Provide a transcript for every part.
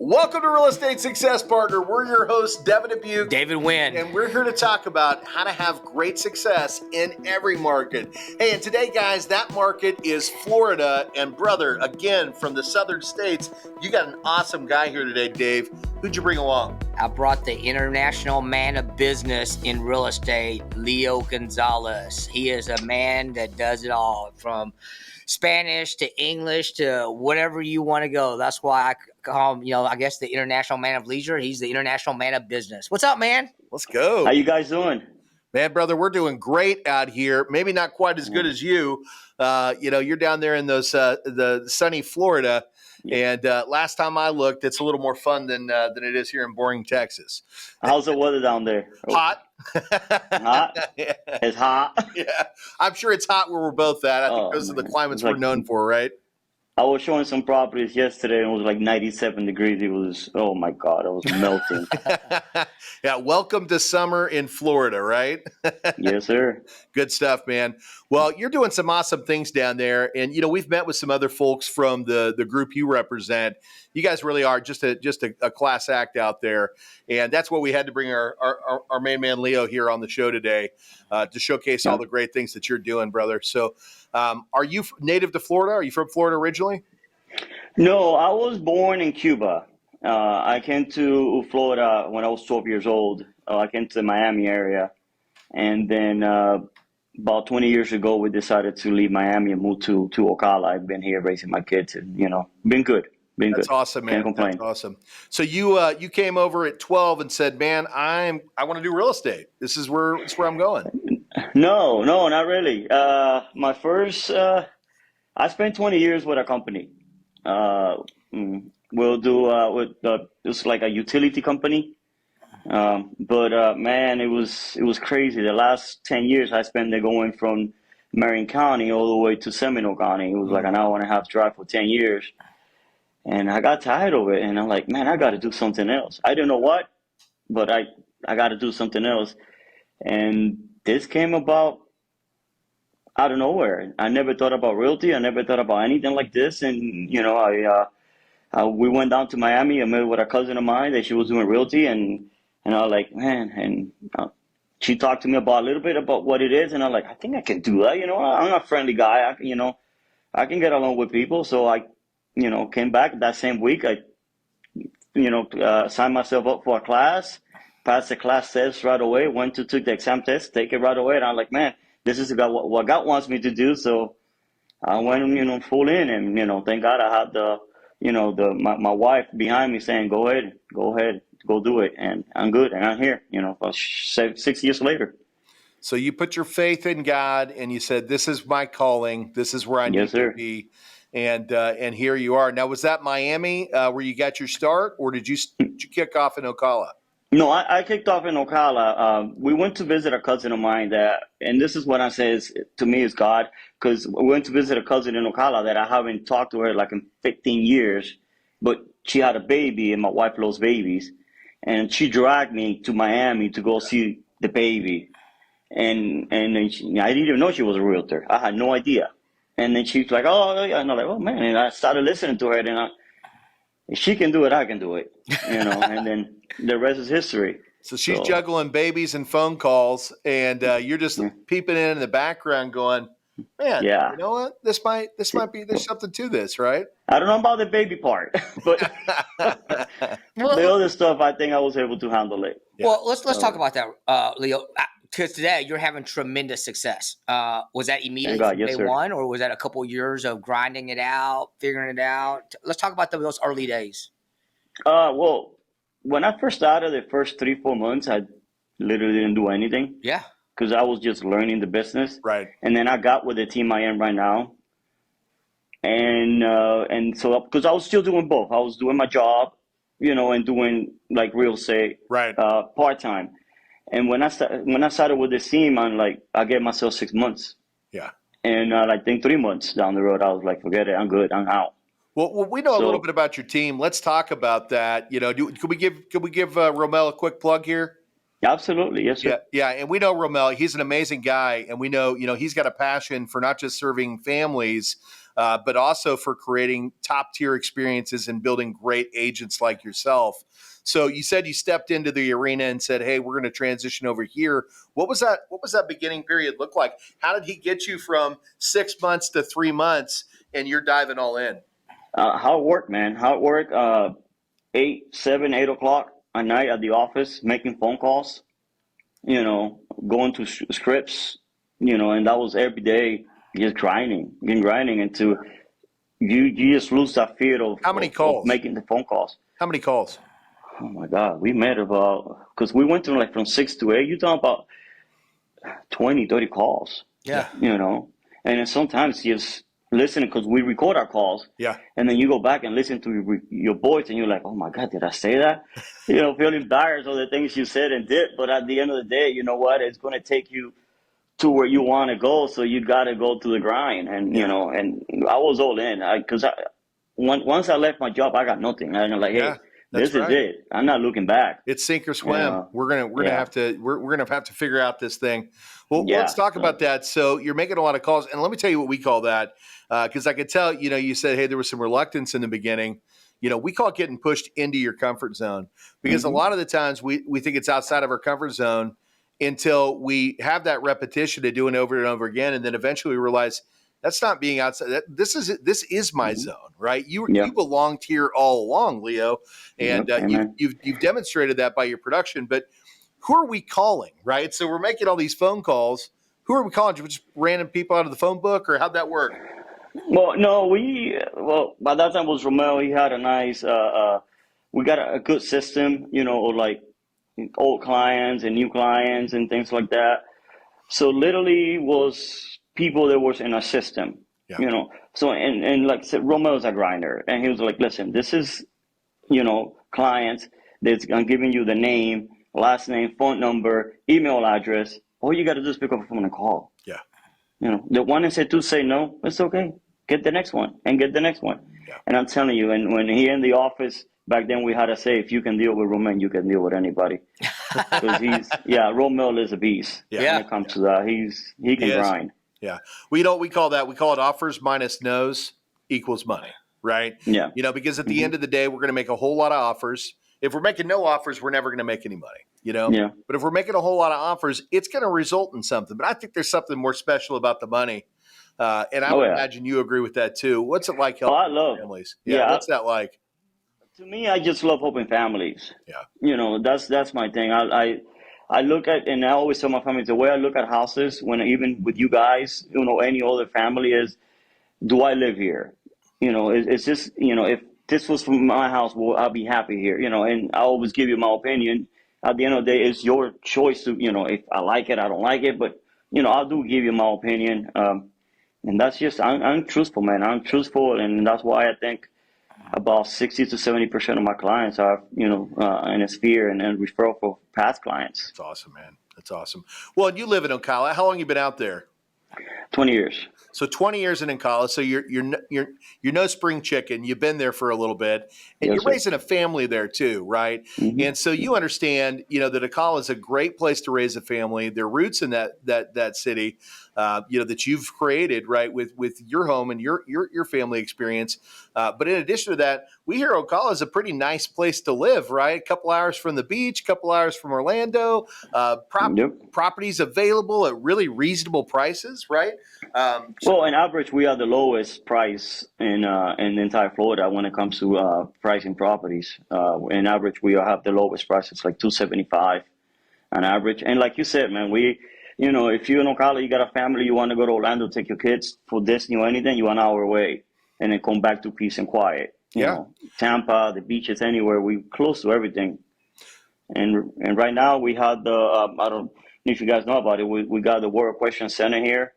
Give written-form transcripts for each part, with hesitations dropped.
Welcome to Real Estate Success Partner. We're your hosts, Devin Dubuc, David Wynn, and we're here to talk about how to have great success in every market. Hey, and today, guys, that market is Florida. And brother, again, from the southern states, you got an awesome guy here today, Dave. Who'd you bring along? I brought the international man of business in real estate, Leo Gonzalez. He is a man that does it all, from Spanish to English to whatever you want to go. That's why I call him, I guess the international man of leisure. He's the international man of business. What's up, man? Let's go. How you guys doing? Man, brother, we're doing great out here. Maybe not quite as good as you. You're down there in the sunny Florida. Yeah. And last time I looked, it's a little more fun than it is here in boring Texas. How's the weather down there? Hot. Hot? Yeah. It's hot? Yeah. I'm sure it's hot where we're both at. I think those are the climates we're known for, right? I was showing some properties yesterday, and it was like 97 degrees. It was, oh my God, I was melting. Yeah, welcome to summer in Florida, right? Yes, sir. Good stuff, man. Well, you're doing some awesome things down there, and we've met with some other folks from the group you represent. You guys really are just a class act out there, and that's what we had to bring our main man Leo here on the show today to showcase all the great things that you're doing, brother. So. Are you native to Florida? Are you from Florida originally? No, I was born in Cuba. I came to Florida when I was 12 years old. I came to the Miami area. And then about 20 years ago, we decided to leave Miami and move to Ocala. I've been here raising my kids and, been good. That's awesome, man. Can't complain. That's awesome. So you came over at 12 and said, man, I want to do real estate. This is where I'm going. No, not really. My first, I spent 20 years with a company. We'll do it's like a utility company. But man, it was crazy. The last 10 years I spent there going from Marion County all the way to Seminole County. It was like an hour and a half drive for 10 years. And I got tired of it. And I'm like, man, I got to do something else. I don't know what, but I got to do something else. And this came about out of nowhere. I never thought about realty. I never thought about anything like this. And, we went down to Miami. I met with a cousin of mine that she was doing realty. And I was like, man, and she talked to me about a little bit about what it is. And I'm like, I think I can do that. I'm a friendly guy. I can get along with people. So I, came back that same week. I, signed myself up for a class. Passed the class test right away, took the exam test, take it right away. And I'm like, man, this is what God wants me to do. So I went, full in, and, thank God I had my wife behind me saying, go ahead, go do it. And I'm good. And I'm here, 6 years later. So you put your faith in God and you said, this is my calling. This is where I need to be. And here you are. Now, was that Miami where you got your start, or did you kick off in Ocala? No, I kicked off in Ocala. We went to visit a cousin of mine and this is what I say to me is God, because we went to visit a cousin in Ocala that I haven't talked to her like in 15 years, but she had a baby and my wife loves babies. And she dragged me to Miami to go see the baby. And I didn't even know she was a realtor. I had no idea. And then she's like, oh, yeah. And I'm like, oh, man. And I started listening to her. And if she can do it, I can do it. And then the rest is history. So she's juggling babies and phone calls, and you're just peeping in the background going, man, you know what? This might be, there's something to this, right? I don't know about the baby part, but the other stuff, I think I was able to handle it. Yeah. Well, let's talk about that, Leo. Because today you're having tremendous success. Was that immediately from day one, or was that a couple of years of grinding it out, figuring it out? Let's talk about those early days. Well, when I first started, the first 3-4 months, I literally didn't do anything. Yeah. Because I was just learning the business. Right. And then I got with the team I am right now. And so, because I was still doing both. I was doing my job, and doing like real estate, right, part-time. And when I started with this team, I gave myself 6 months. Yeah. And I think 3 months down the road, I was like, forget it, I'm good, I'm out. Well, we know a little bit about your team. Let's talk about that. Could we give Romel a quick plug here? Absolutely. Yes, sir. Yeah, yeah, and we know Romel. He's an amazing guy, and we know, he's got a passion for not just serving families, but also for creating top tier experiences and building great agents like yourself. So you said you stepped into the arena and said, "Hey, we're going to transition over here." What was that? What was that beginning period look like? How did he get you from 6 months to 3 months, and you're diving all in? How it worked, man. How it worked. 8 o'clock at night at the office, making phone calls. Going to scripts. And that was every day, just grinding into you just lose that fear of, How many of calls? making the phone calls. How many calls? Oh my God, we met about because we went through like from 6 to 8. You talking about 20, 30 calls. Yeah. And then sometimes just listening because we record our calls. Yeah. And then you go back and listen to your voice and you're like, oh my God, did I say that? Feeling embarrassed of the things you said and did. But at the end of the day, you know what? It's going to take you to where you want to go. So you got to go to the grind. And, and I was all in because once I left my job, I got nothing. And I'm like, hey, this is it. I'm not looking back. It's sink or swim. We're gonna have to figure out this thing. Well, let's talk about that. So you're making a lot of calls, and let me tell you what we call that, because I could tell. You said, hey, there was some reluctance in the beginning. We call it getting pushed into your comfort zone, because a lot of the times we think it's outside of our comfort zone until we have that repetition of doing it over and over again, and then eventually we realize that's not being outside. This is my zone, right? You belonged here all along, Leo, and you've demonstrated that by your production. But who are we calling, right? So we're making all these phone calls. Who are we calling? Just random people out of the phone book, or how'd that work? Well, no, by that time was Romel. He had a nice, we got a good system, like old clients and new clients and things like that. So literally was people that was in a system, So, and like I said, Romeo's a grinder. And he was like, listen, this is, clients that's giving you the name, last name, phone number, email address. All you got to do is pick up the phone and call. Yeah. The one and say two say no, it's okay. Get the next one and get the next one. Yeah. And I'm telling you, and when he in the office, back then we had to say, if you can deal with Romel, you can deal with anybody. Because Romel is a beast. Yeah. When it comes to that, he can grind. Yeah. We call it offers minus no's equals money, right? Yeah. Because at the end of the day, we're going to make a whole lot of offers. If we're making no offers, we're never going to make any money, Yeah. But if we're making a whole lot of offers, it's going to result in something. But I think there's something more special about the money. And I would imagine you agree with that too. What's it like helping families? Yeah. What's that like? To me, I just love helping families. Yeah. That's my thing. I look at, and I always tell my family, the way I look at houses, when even with you guys, any other family is, do I live here? It's just, if this was from my house, well, I'll be happy here, and I always give you my opinion. At the end of the day, it's your choice to, if I like it, I don't like it, but, I do give you my opinion. And that's just, I'm truthful, man. I'm truthful. And that's why I think about 60 to 70% of my clients are, in a sphere and referral for past clients. That's awesome, man. That's awesome. Well, and you live in Ocala. How long have you been out there? 20 years. So 20 years in Ocala. So you're no spring chicken. You've been there for a little bit, and you're raising a family there too, right? Mm-hmm. And so you understand, that Ocala is a great place to raise a family. Their roots in that city, that you've created, right, with your home and your family experience. But in addition to that, we hear Ocala is a pretty nice place to live, right? A couple hours from the beach, a couple hours from Orlando. Properties available at really reasonable prices, right? Well, on average, we are the lowest price in the entire Florida when it comes to pricing properties. In average, we have the lowest price. It's like $275 on average. And like you said, man, if you're in Ocala, you got a family, you want to go to Orlando, take your kids for Disney or anything, you're an hour away, and then come back to peace and quiet. You know, Tampa, the beaches, anywhere, we close to everything. And right now we have the I don't know if you guys know about it. We got the World Equestrian Center here.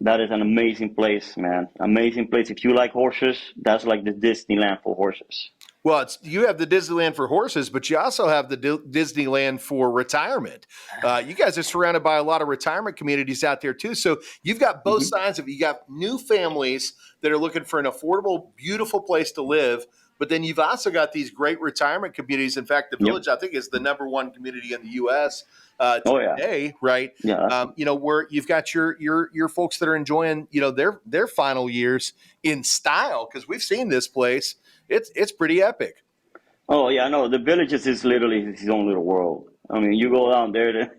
That is an amazing place, man. Amazing place. If you like horses, that's like the Disneyland for horses. Well, you have the Disneyland for horses, but you also have the Disneyland for retirement. You guys are surrounded by a lot of retirement communities out there too. So you've got both sides of it. You got new families that are looking for an affordable, beautiful place to live, but then you've also got these great retirement communities. In fact, the Yep. Village, I think, is the #1 community in the U.S. Oh yeah. Today, right? Yeah. Where you've got your folks that are enjoying, their final years in style, because we've seen this place. It's pretty epic. Oh yeah. No, the Villages is literally his own little world. I mean, you go down there to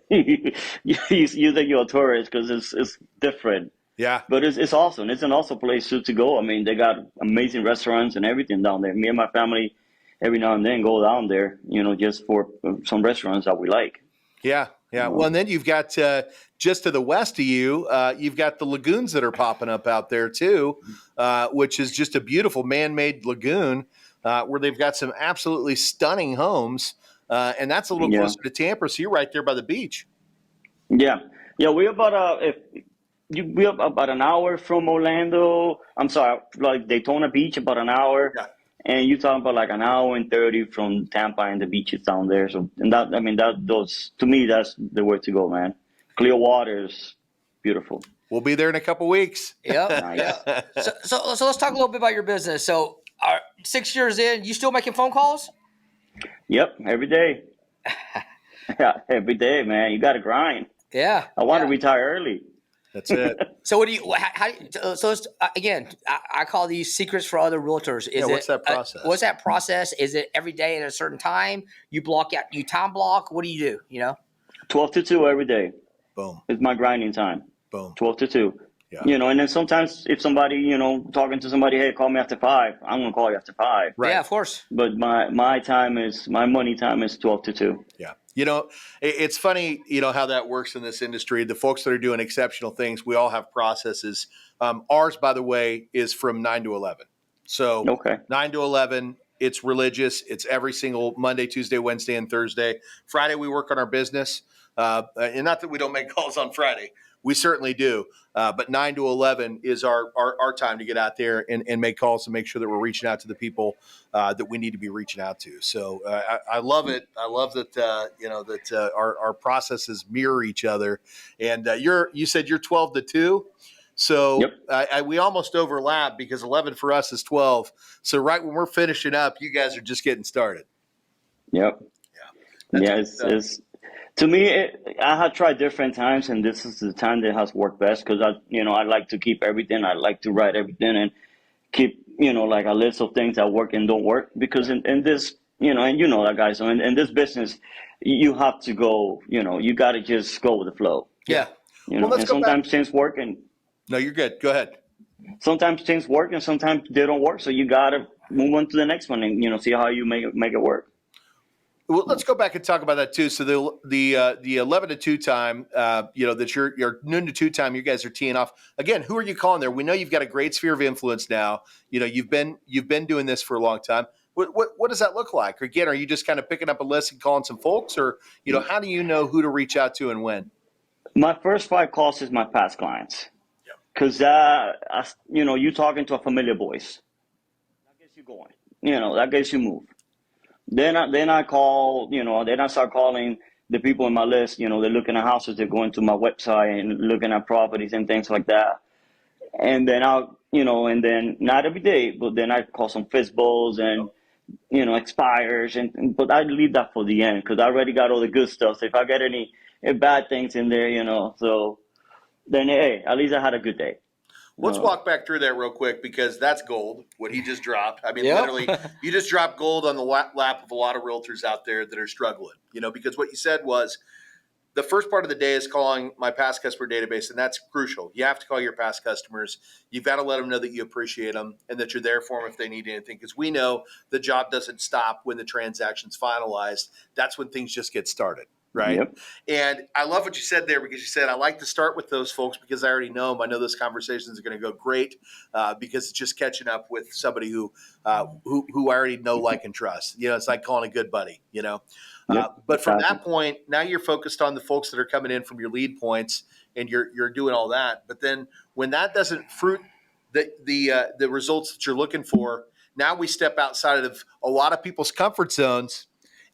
you think you're a tourist because it's different. Yeah. But it's awesome. It's an awesome place to go. I mean, they got amazing restaurants and everything down there. Me and my family, every now and then, go down there, just for some restaurants that we like. Yeah. Yeah. Well, and then you've got just to the west of you, you've got the lagoons that are popping up out there too, which is just a beautiful man-made lagoon where they've got some absolutely stunning homes. And that's a little Yeah. closer to Tampa. So you're right there by the beach. Yeah. Yeah. We're about an hour from Orlando. I'm sorry, like Daytona Beach, about an hour. Yeah. And you're talking about like an hour and 30 from Tampa and the beaches down there. So, and to me, that's the way to go, man. Clear waters, beautiful. We'll be there in a couple weeks. Yep. Nice. Yeah. So let's talk a little bit about your business. So 6 years in, you still making phone calls? Yep, every day. Yeah, every day, man. You got to grind. Yeah. I want to retire early. That's it. So what do you? So let's, again, I call these secrets for other realtors. What's that process? What's that process? Is it every day at a certain time? You block out? You time block? What do you do? 12 to 2 every day. Boom. It's my grinding time. Boom. 12 to 2. Yeah. And then sometimes if somebody, talking to somebody, hey, call me after 5, I'm going to call you after 5. Right. Yeah, of course. But my money time is 12 to 2. Yeah. It's funny, how that works in this industry. The folks that are doing exceptional things, we all have processes. Ours, by the way, is from 9 to 11. So Okay. 9 to 11, it's religious. It's every single Monday, Tuesday, Wednesday, and Thursday. Friday, we work on our business. And not that we don't make calls on Friday. We certainly do. But 9 to 11 is our time to get out there and make calls to make sure that we're reaching out to the people that we need to be reaching out to. So I love it. I love that, our processes mirror each other. And you said you're 12 to 2. So Yep. We almost overlap because 11 for us is 12. So right when we're finishing up, you guys are just getting started. Yep. Yeah. It's to me, I have tried different times, and this is the time that has worked best because I like to keep everything. I like to write everything and keep, like a list of things that work and don't work. Because in this, and that, guys. So in this business, you have to go. You got to just go with the flow. Yeah. And sometimes things work, and No, you're good. Go ahead. sometimes things work, and sometimes they don't work. So you got to move on to the next one, and see how you make it work. Well, let's go back and talk about that too. So the 11 to 2 time, that your noon to 2 time, you guys are teeing off. Again, who are you calling there? We know you've got a great sphere of influence now. You've been doing this for a long time. What does that look like? Again, are you just kind of picking up a list and calling some folks, or how do you know who to reach out to and when? My first 5 calls is my past clients. Because you talking to a familiar voice. That gets you going. That gets you moved. Then I call, then I start calling the people in my list. They're looking at houses, they're going to my website and looking at properties and things like that. And then and then not every day, but then I call some FISBOs and, expires. But I leave that for the end because I already got all the good stuff. So if I get any bad things in there, so then, hey, at least I had a good day. Let's walk back through that real quick because that's gold, what he just dropped. I mean, Yep. Literally, you just dropped gold on the lap of a lot of realtors out there that are struggling, because what you said was the first part of the day is calling my past customer database, and that's crucial. You have to call your past customers. You've got to let them know that you appreciate them and that you're there for them if they need anything, because we know the job doesn't stop when the transaction's finalized. That's when things just get started. Right. Yep. And I love what you said there because you said, I like to start with those folks because I already know them. I know those conversations are going to go great because it's just catching up with somebody who I already know, like, and trust. It's like calling a good buddy, Yep, but from exactly. that point, now you're focused on the folks that are coming in from your lead points and you're doing all that. But then when that doesn't fruit the results that you're looking for, now we step outside of a lot of people's comfort zones.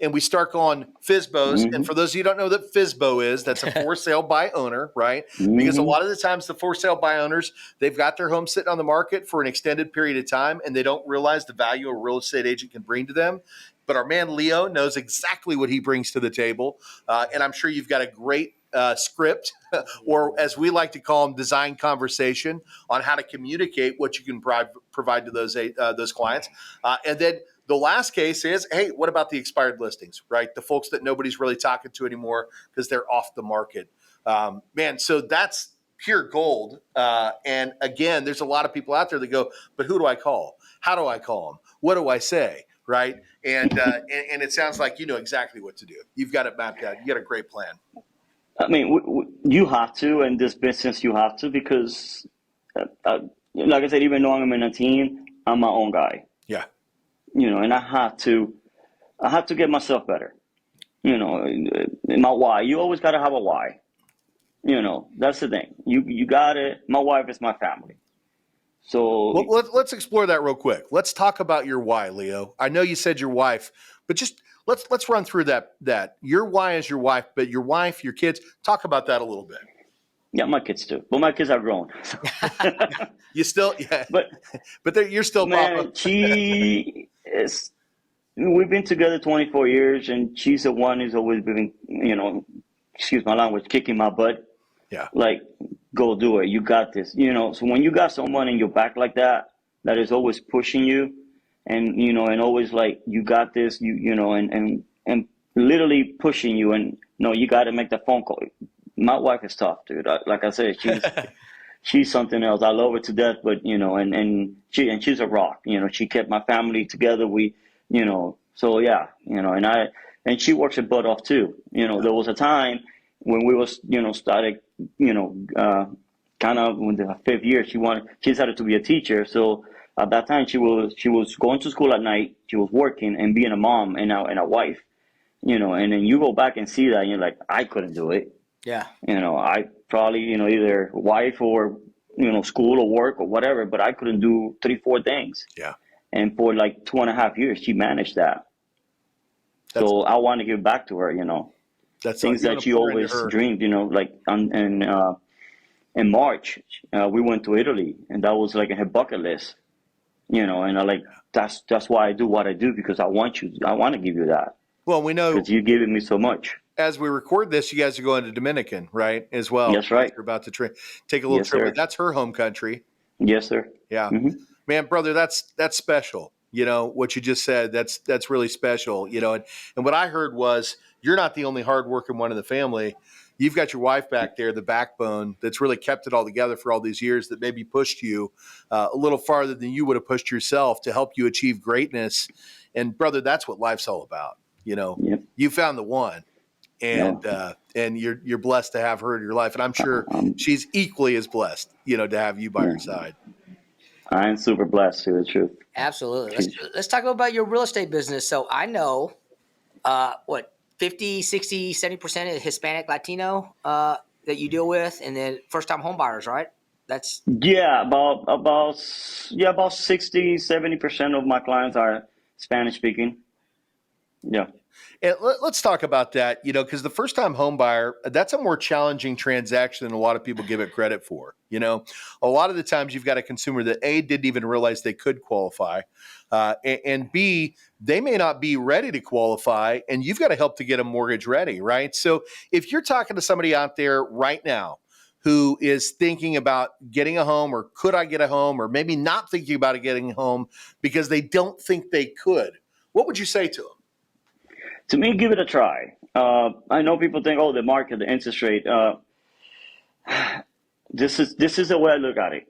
and we start going FSBOs. And Mm-hmm. for those of you who don't know what FSBO is, that's a for sale by owner, right? Because a Mm-hmm. lot of the times the for sale by owners, they've got their home sitting on the market for an extended period of time, and they don't realize the value a real estate agent can bring to them. But our man Leo knows exactly what he brings to the table. And I'm sure you've got a great script, or as we like to call them, design conversation on how to communicate what you can provide to those clients. And then the last case is, hey, what about the expired listings, right? The folks that nobody's really talking to anymore because they're off the market. Man, so that's pure gold. And again, there's a lot of people out there that go, but who do I call? How do I call them? What do I say? Right. And it sounds like you know exactly what to do. You've got it mapped out. You got a great plan. I mean, you have to in this business. You have to because, like I said, even though I'm in a team, I'm my own guy. Yeah. You know, and I have to get myself better. You know, my why. You always got to have a why. You know, that's the thing. You got it. My wife is my family. So let's explore that real quick. Let's talk about your why, Leo. I know you said your wife, but just let's run through that. Your why is your wife, but your wife, your kids. Talk about that a little bit. yeah, my kids too. But my kids are grown. You still, yeah, but you're still man, Papa. she is. We've been together 24 years, and she's the one who's always been, you know, excuse my language, kicking my butt. Yeah. Like, go do it. You got this. You know, so when you got someone in your back like that, that is always pushing you and, you know, and always like, you got this, you know, and literally pushing you and, no, you got to make the phone call. My wife is tough, dude. Like I said, she's something else. I love her to death, but, you know, and she's a rock. You know, she kept my family together. We, you know, so yeah, you know, and she works her butt off too. You know, there was a time when we was, you know, started, you know, kind of in the 5th year, she decided to be a teacher. So at that time, she was going to school at night. She was working and being a mom and a wife, you know. And then you go back and see that, and you're like, I couldn't do it. Yeah. You know, I probably, you know, either wife or, you know, school or work or whatever, but I couldn't do 3-4 things. Yeah. And for like 2.5 years, she managed that. So I want to give back to her, you know. That's things that she always dreamed, you know, like in March, we went to Italy, and that was like in her bucket list, you know, and I like, that's why I do what I do, because I want to give you that. Well, we know because you're giving me so much. As we record this, you guys are going to Dominican, right? As well. That's right. You're about to take a little trip. Sir. That's her home country. Yes, sir. Yeah. Mm-hmm. Man, brother, that's special. You know, what you just said, that's really special, you know, and what I heard was you're not the only hardworking one in the family. You've got your wife back there, the backbone that's really kept it all together for all these years, that maybe pushed you a little farther than you would have pushed yourself to help you achieve greatness. And brother, that's what life's all about. You know, You found the one, and you're blessed to have her in your life. And I'm sure she's equally as blessed, you know, to have you by her side. I'm super blessed, to the truth. Absolutely. Let's talk about your real estate business. So I know, 50, 60, 70% is Hispanic, Latino that you deal with, and then first-time home buyers, right? That's about 60, 70% of my clients are Spanish speaking. Yeah. And let's talk about that, you know, because the first-time home buyer, that's a more challenging transaction than a lot of people give it credit for. You know, a lot of the times you've got a consumer that A, didn't even realize they could qualify, and B, they may not be ready to qualify, and you've got to help to get a mortgage ready, right? So if you're talking to somebody out there right now who is thinking about getting a home, or could I get a home, or maybe not thinking about getting a home because they don't think they could, what would you say to them? To me, give it a try. I know people think, the market, the interest rate. This is the way I look at it.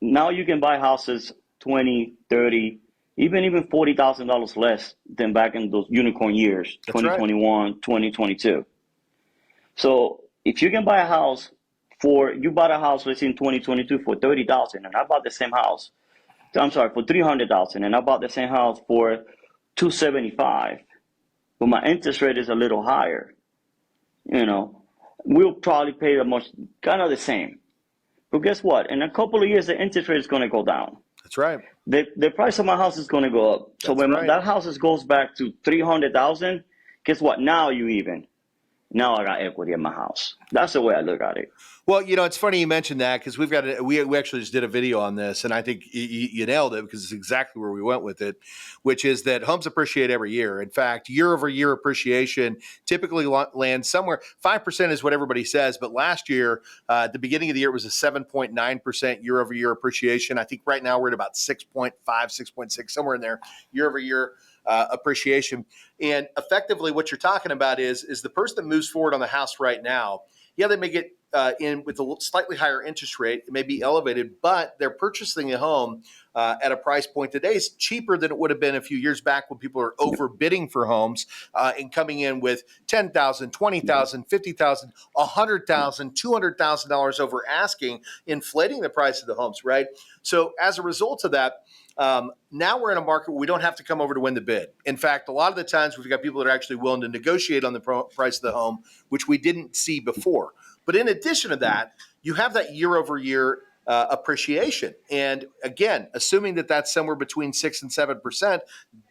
Now you can buy houses 20, 30, even $40,000 less than back in those unicorn years, That's 2021, right. 2022. So if you can buy a house you bought a house, let's say in 2022 for $30,000, and I bought the same house. I'm sorry, for $300,000, and I bought the same house for $275,000. But my interest rate is a little higher. You know, we'll probably pay kind of the same. But guess what? In a couple of years, the interest rate is going to go down. That's right. The price of my house is going to go up. So when right. that house goes back to $300,000, guess what? Now I got equity in my house. That's the way I look at it. Well, it's funny you mentioned that because we actually just did a video on this, and I think you nailed it because it's exactly where we went with it, which is that homes appreciate every year. In fact, year over year appreciation typically lands somewhere 5% is what everybody says, but last year at the beginning of the year it was a 7.9% year over year appreciation. I think right now we're at about 6.5, 6.6, somewhere in there year over year. Appreciation. And effectively what you're talking about is the person that moves forward on the house right now, yeah, they may get in with a slightly higher interest rate. It may be elevated, but they're purchasing a home at a price point today is cheaper than it would have been a few years back when people are overbidding for homes and coming in with $10,000, $20,000, $50,000, $100,000, $200,000 over asking, inflating the price of the homes, right? So as a result of that, now we're in a market where we don't have to come over to win the bid. In fact, a lot of the times we've got people that are actually willing to negotiate on the price of the home, which we didn't see before. But in addition to that, you have that year over year appreciation. And again, assuming that that's somewhere between 6 and 7%,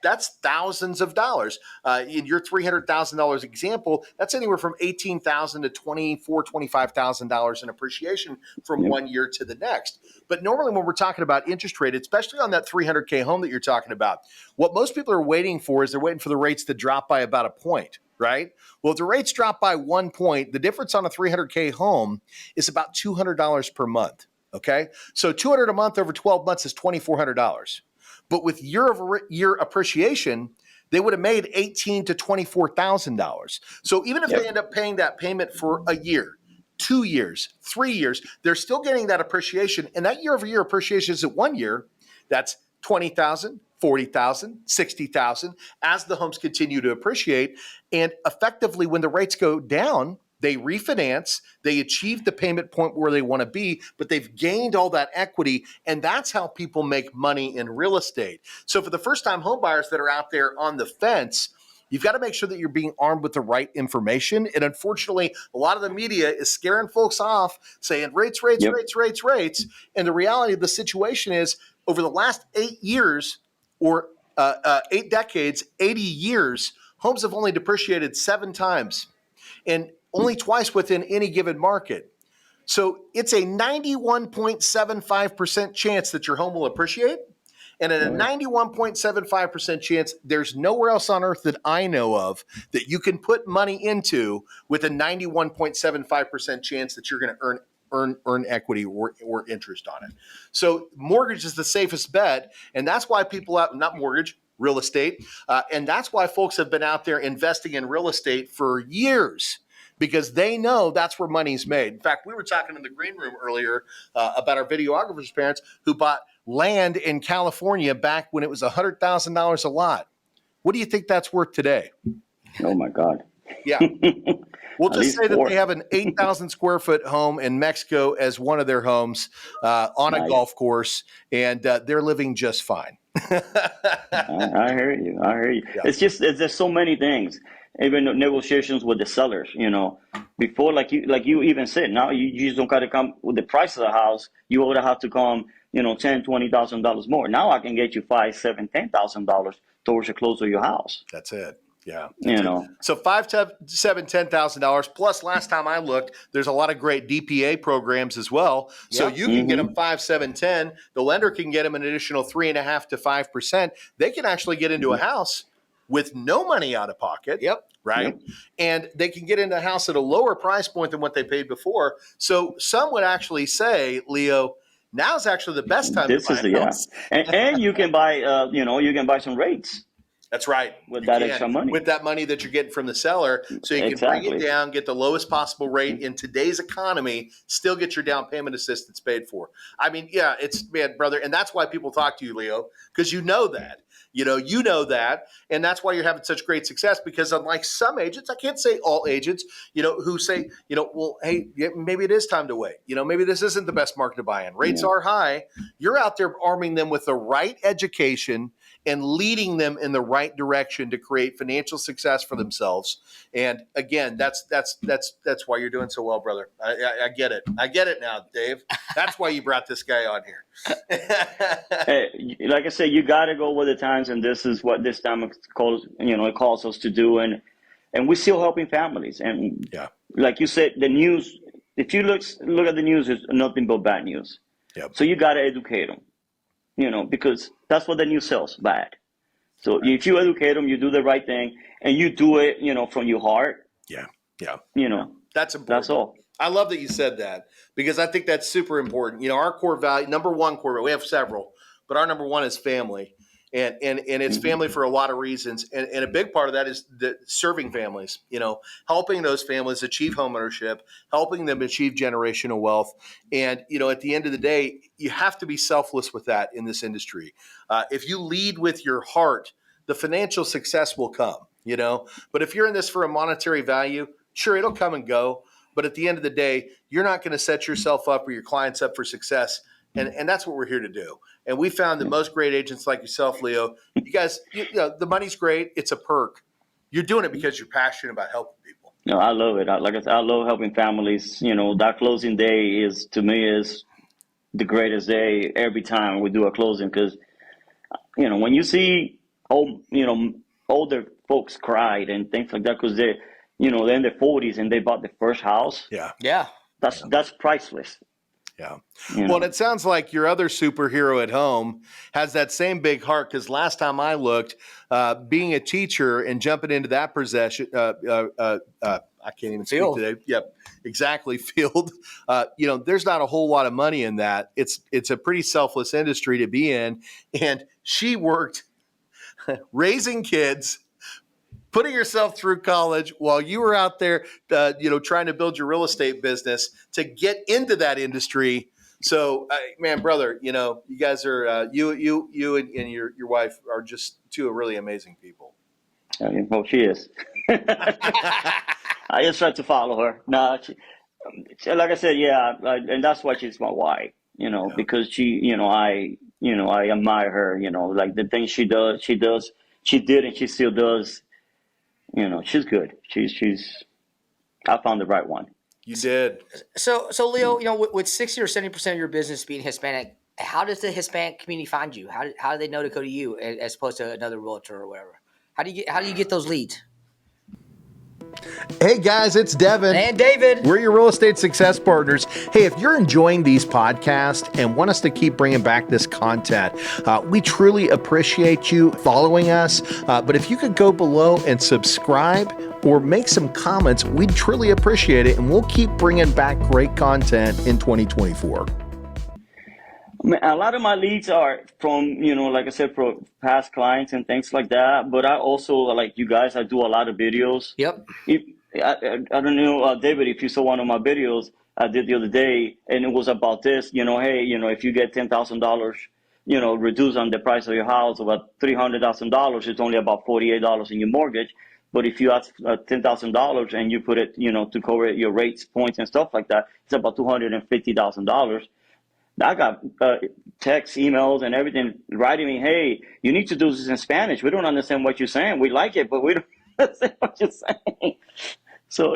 that's thousands of dollars. In your $300,000 example, that's anywhere from $18,000 to $24,000, $25,000 in appreciation from one year to the next. But normally when we're talking about interest rate, especially on that 300K home that you're talking about, what most people are waiting for is they're waiting for the rates to drop by about a point, right? Well, if the rates drop by 1 point, the difference on a 300K home is about $200 per month. Okay. So $200 a month over 12 months is $2,400. But with year over year appreciation, they would have made $18,000 to $24,000. So even if they end up paying that payment for a year, 2 years, 3 years, they're still getting that appreciation. And that year over year appreciation is at 1 year. That's $20,000, $40,000, $60,000 as the homes continue to appreciate. And effectively, when the rates go down, they refinance, they achieve the payment point where they want to be, but they've gained all that equity. And that's how people make money in real estate. So for the first-time home buyers that are out there on the fence, you've got to make sure that you're being armed with the right information. And unfortunately, a lot of the media is scaring folks off, saying rates. And the reality of the situation is over the last 8 years or 8 decades, 80 years, homes have only depreciated 7 times. And only twice within any given market. So it's a 91.75% chance that your home will appreciate. And at a 91.75% chance, there's nowhere else on earth that I know of that you can put money into with a 91.75% chance that you're going to earn equity or interest on it. So mortgage is the safest bet. And that's why people real estate. And that's why folks have been out there investing in real estate for years. Because they know that's where money's made. In fact, we were talking in the green room earlier about our videographer's parents who bought land in California back when it was $100,000 a lot. What do you think that's worth today? Oh, my God. Yeah. We'll just say that they have an 8,000 square foot home in Mexico as one of their homes on a golf course, and they're living just fine. I hear you. Yeah. It's just so many things. Even negotiations with the sellers, before, like you even said, now you just don't got to come with the price of the house. You would have to come, $10,000, $20,000 more. Now I can get you $5,000, $7,000, $10,000 towards the close of your house. That's it. Yeah. So $5,000, $7,000, $10,000 plus. Last time I looked, there's a lot of great DPA programs as well. So you can get them 5, 7, 10. The lender can get them an additional 3.5% to 5%. They can actually get into a house with no money out of pocket. Right. And they can get into a house at a lower price point than what they paid before. So some would actually say, Leo, now's actually the best time to buy a house. And you can buy, you can buy some rates. That's right. With that extra money. With that money that you're getting from the seller. So you can bring it down, get the lowest possible rate in today's economy, still get your down payment assistance paid for. I mean, yeah, brother. And that's why people talk to you, Leo, because you know that. You know that, and that's why you're having such great success. Because unlike some agents, I can't say all agents, who say, well, hey, maybe it is time to wait. Maybe this isn't the best market to buy in. Rates are high. You're out there arming them with the right education and leading them in the right direction to create financial success for themselves. And again, that's why you're doing so well, brother. I get it. I get it now, Dave. That's why you brought this guy on here. Hey, like I said, you got to go with the times, and this is what this time calls us to do. And and we're still helping families. And Yeah. like you said, the news. If you look at the news, it's nothing but bad news. Yep. So you got to educate them, because that's what the news sells, bad. So if you educate them, you do the right thing, and you do it, from your heart. Yeah. Yeah. That's important. That's all. I love that you said that, because I think that's super important. Our core value, number one core value, we have several, but our number one is family. And it's family for a lot of reasons. And a big part of that is serving families, helping those families achieve homeownership, helping them achieve generational wealth. And, at the end of the day, you have to be selfless with that in this industry. If you lead with your heart, the financial success will come, but if you're in this for a monetary value, sure, it'll come and go. But at the end of the day, you're not going to set yourself up or your clients up for success. And that's what we're here to do. And we found that most great agents like yourself, Leo, you guys, the money's great. It's a perk. You're doing it because you're passionate about helping people. No, I love it. Like I said, I love helping families. That closing day is the greatest day every time we do a closing, because, when you see older folks cried and things like that, because they're in their 40s and they bought the first house. Yeah. That's priceless. Yeah. Well, and it sounds like your other superhero at home has that same big heart, because last time I looked, being a teacher and jumping into that profession, I can't even speak today. Yep, exactly. Field. There's not a whole lot of money in that. It's a pretty selfless industry to be in. And she worked raising kids, putting yourself through college while you were out there, trying to build your real estate business to get into that industry. So, man, brother, you guys are you and your wife are just two really amazing people. Well, she is. I just try to follow her. No, like I said, and that's why she's my wife. Because she, I admire her. Like the things she did, and she still does. She's good. I found the right one. You did. So Leo, with 60 or 70% of your business being Hispanic, how does the Hispanic community find you? How do they know to go to you as opposed to another realtor or whatever? How do you get those leads? Hey guys, it's Devin and David. We're your real estate success partners. Hey, if you're enjoying these podcasts and want us to keep bringing back this content, we truly appreciate you following us. But if you could go below and subscribe or make some comments, we'd truly appreciate it. And we'll keep bringing back great content in 2024. A lot of my leads are from, like I said, from past clients and things like that. But I also, like you guys, I do a lot of videos. Yep. I don't know, David, if you saw one of my videos I did the other day, and it was about this, hey, if you get $10,000, reduced on the price of your house, about $300,000, it's only about $48 in your mortgage. But if you ask $10,000 and you put it, to cover your rates, points, and stuff like that, it's about $250,000. I got texts, emails, and everything writing me, hey, you need to do this in Spanish. We don't understand what you're saying. We like it, but we don't understand what you're saying. So,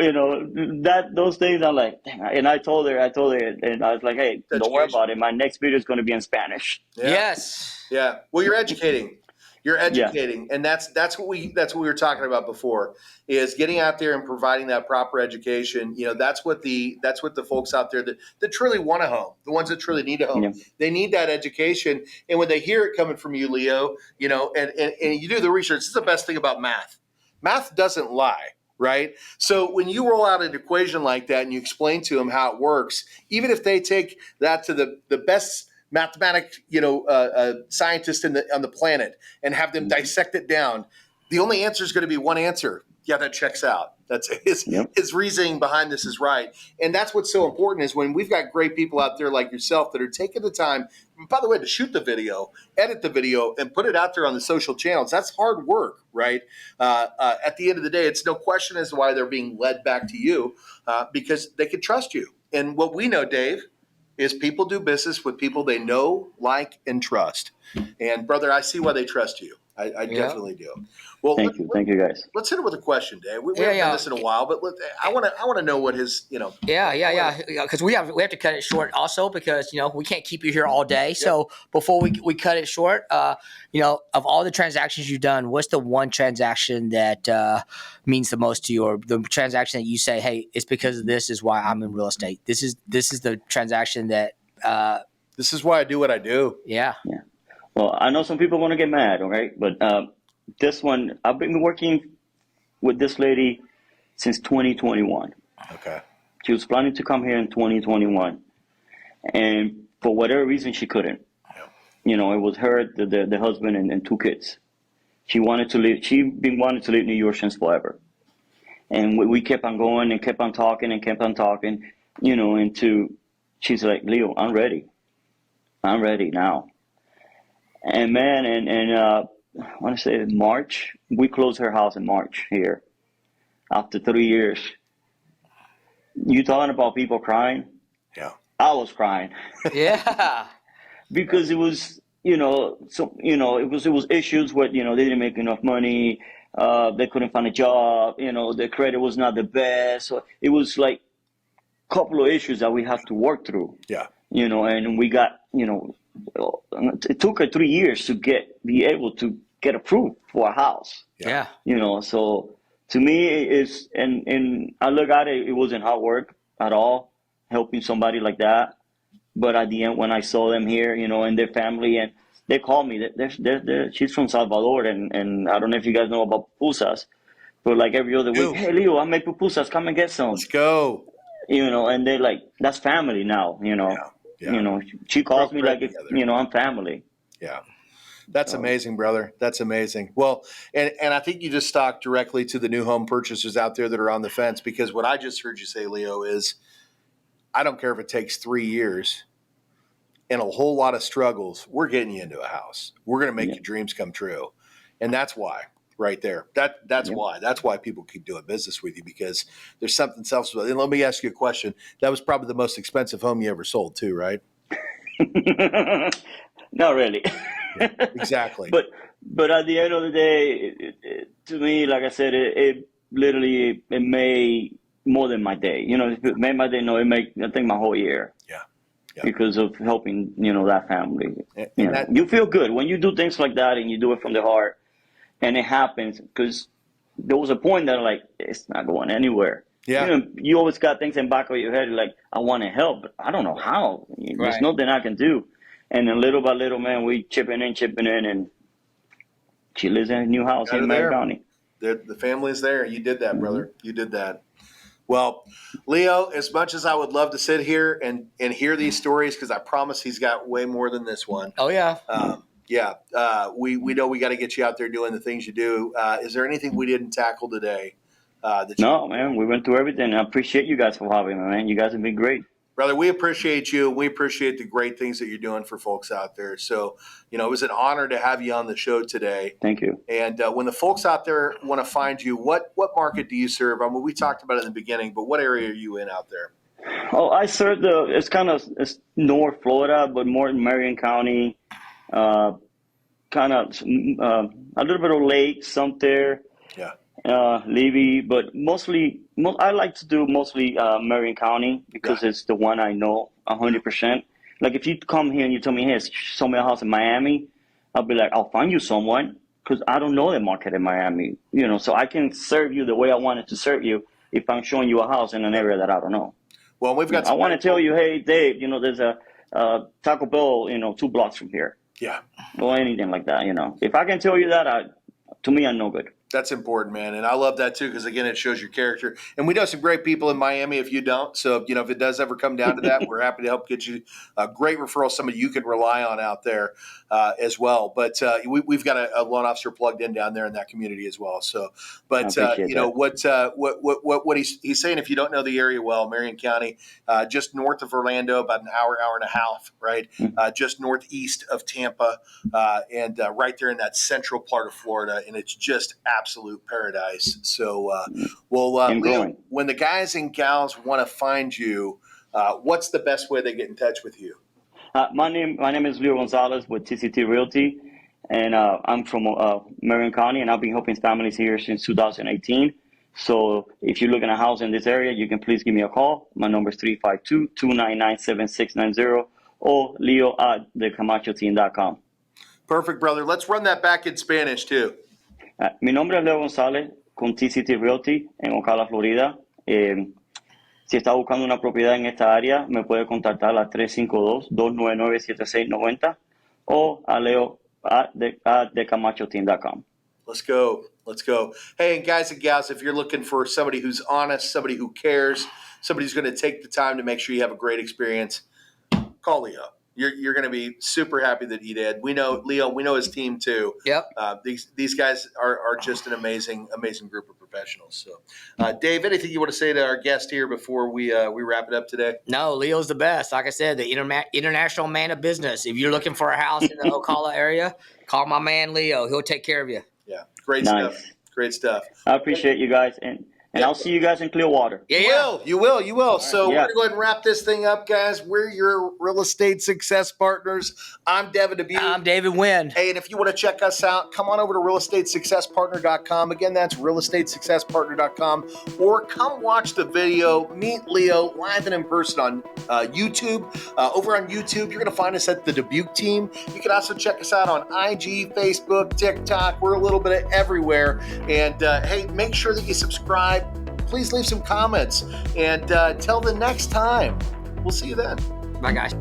those things, I'm like, and I told her, and I was like, hey, don't worry about it. My next video is going to be in Spanish. Yeah. Yes. Yeah. Well, you're educating. And that's what we were talking about before, is getting out there and providing that proper education. That's what the folks out there that truly want a home, the ones that truly need a home, they need that education. And when they hear it coming from you, Leo, and you do the research, this is the best thing about math. Math doesn't lie. Right. So when you roll out an equation like that and you explain to them how it works, even if they take that to the best mathematic, scientist on the planet and have them dissect it down, the only answer is going to be one answer. Yeah, that checks out. That's his reasoning behind this is right. And that's what's so important, is when we've got great people out there like yourself that are taking the time, by the way, to shoot the video, edit the video, and put it out there on the social channels. That's hard work, right? At the end of the day, it's no question as to why they're being led back to you, because they can trust you. And what we know, Dave, is people do business with people they know, like, and trust. And brother, I see why they trust you. I Yeah. definitely do. Well, Thank you guys. let's hit it with a question, Dave. We Yeah, haven't done yeah. this in a while, but I want to know what his, Yeah. Because we have to cut it short also because we can't keep you here all day. So before we cut it short, of all the transactions you've done, what's the one transaction that means the most to you, or the transaction that you say, hey, it's because of this is why I'm in real estate. This is the transaction that. This is why I do what I do. Yeah. Yeah. Well, I know some people want to get mad, okay? But this one, I've been working with this lady since 2021. Okay. She was planning to come here in 2021, and for whatever reason, she couldn't. Yeah. It was her, the husband, and two kids. She wanted to leave. She'd been wanting to leave New York since forever, and we kept on going and kept on talking and kept on talking. She's like, Leo, I'm ready. I'm ready now. And man, I want to say March, we closed her house in March here after 3 years. You talking about people crying? Yeah. I was crying Yeah. because it was, it was issues with, they didn't make enough money. They couldn't find a job. Their credit was not the best. So it was like a couple of issues that we had to work through. Yeah. And we got, it took her 3 years to be able to get approved for a house. Yeah. So to me it's, and I look at it, it wasn't hard work at all, helping somebody like that. But at the end, when I saw them here, and their family, and they called me, she's from Salvador, and I don't know if you guys know about pupusas, but like every other week, hey Leo, I make pupusas, come and get some. Let's go. And they're like, that's family now, Yeah. She calls me like, together. I'm family. Yeah. That's amazing, brother. That's amazing. Well, and I think you just talked directly to the new home purchasers out there that are on the fence, because what I just heard you say, Leo, is I don't care if it takes 3 years and a whole lot of struggles. We're getting you into a house. We're going to make your dreams come true. And that's why right there. That's why. That's why people keep doing business with you, because there's something else. And let me ask you a question. That was probably the most expensive home you ever sold too, right? Not really. Yeah, exactly. But at the end of the day, to me, like I said, it literally it made more than my day. If it made my day, no, it made, I think, my whole year. Yeah. Because of helping, that family. And you feel good when you do things like that and you do it from the heart, and it happens. Because there was a point that like it's not going anywhere. Yeah. You always got things in the back of your head like, I want to help, but I don't know how. There's nothing I can do. And then little by little, man, we chipping in, and she lives in a new house in Marion County. The family's there. You did that, brother. You did that. Well, Leo, as much as I would love to sit here and hear these stories, because I promise he's got way more than this one. Oh, yeah. We know we got to get you out there doing the things you do. Is there anything we didn't tackle today? No, man, we went through everything. I appreciate you guys for having me, man. You guys have been great. Brother, we appreciate you. We appreciate the great things that you're doing for folks out there. So, it was an honor to have you on the show today. Thank you. And when the folks out there want to find you, what market do you serve? I mean, we talked about it in the beginning, but what area are you in out there? Oh, I serve it's North Florida, but more in Marion County, kind of a little bit of Lake, Sumter. Yeah. Levy, but I like to do mostly Marion County because it's the one I know 100%. Like if you come here and you tell me, hey, show me a house in Miami, I'll be like, I'll find you someone, because I don't know the market in Miami, so I can serve you the way I wanted to serve you if I'm showing you a house in an area that I don't know. Well, we've got. I want to tell you, hey, Dave, there's a Taco Bell, 2 blocks from here. Yeah. Or anything like that, If I can tell you that, to me, I'm no good. That's important, man. And I love that too, because again, it shows your character. And we know some great people in Miami if you don't. So, if it does ever come down to that, we're happy to help get you a great referral, somebody you can rely on out there as well. But we've got a loan officer plugged in down there in that community as well. So, but what he's saying, if you don't know the area well, Marion County, just north of Orlando, about an hour and a half, right? Just northeast of Tampa, and right there in that central part of Florida. And it's just absolute paradise. So, Leo, when the guys and gals want to find you, what's the best way they get in touch with you? My name is Leo Gonzalez with TCT Realty, and I'm from Marion County, and I've been helping families here since 2018. So if you're looking at a house in this area, you can please give me a call. My number is 352-299-7690 or leo@thecamachoteam.com. Perfect, brother. Let's run that back in Spanish too. Mi nombre es Leo González con TCT Realty en Ocala, Florida. Si está buscando una propiedad en esta área, me puede contactar a 352-299-7690 o a leo@thecamachoteam.com. Let's go. Let's go. Hey, and guys and gals, if you're looking for somebody who's honest, somebody who cares, somebody who's going to take the time to make sure you have a great experience, call Leo. You're going to be super happy that he did. We know Leo. We know his team too. Yep. These guys are just an amazing group of professionals. So, Dave, anything you want to say to our guest here before we wrap it up today? No, Leo's the best. Like I said, the international man of business. If you're looking for a house in the Ocala area, call my man Leo. He'll take care of you. Yeah, great Nice. stuff. Great stuff. I appreciate you guys, and I'll see you guys in Clearwater. You will. So Yeah. we're going to go ahead and wrap this thing up, guys. We're your real estate success partners. I'm Devin Dubuc. I'm David Wynn. Hey, and if you want to check us out, come on over to realestatesuccesspartner.com. Again, that's realestatesuccesspartner.com. Or come watch the video, meet Leo live and in person on YouTube. Over on YouTube, you're going to find us at the Dubuc team. You can also check us out on IG, Facebook, TikTok. We're a little bit of everywhere. And hey, make sure that you subscribe. Please leave some comments. And until the next time, we'll see you then. Bye, guys.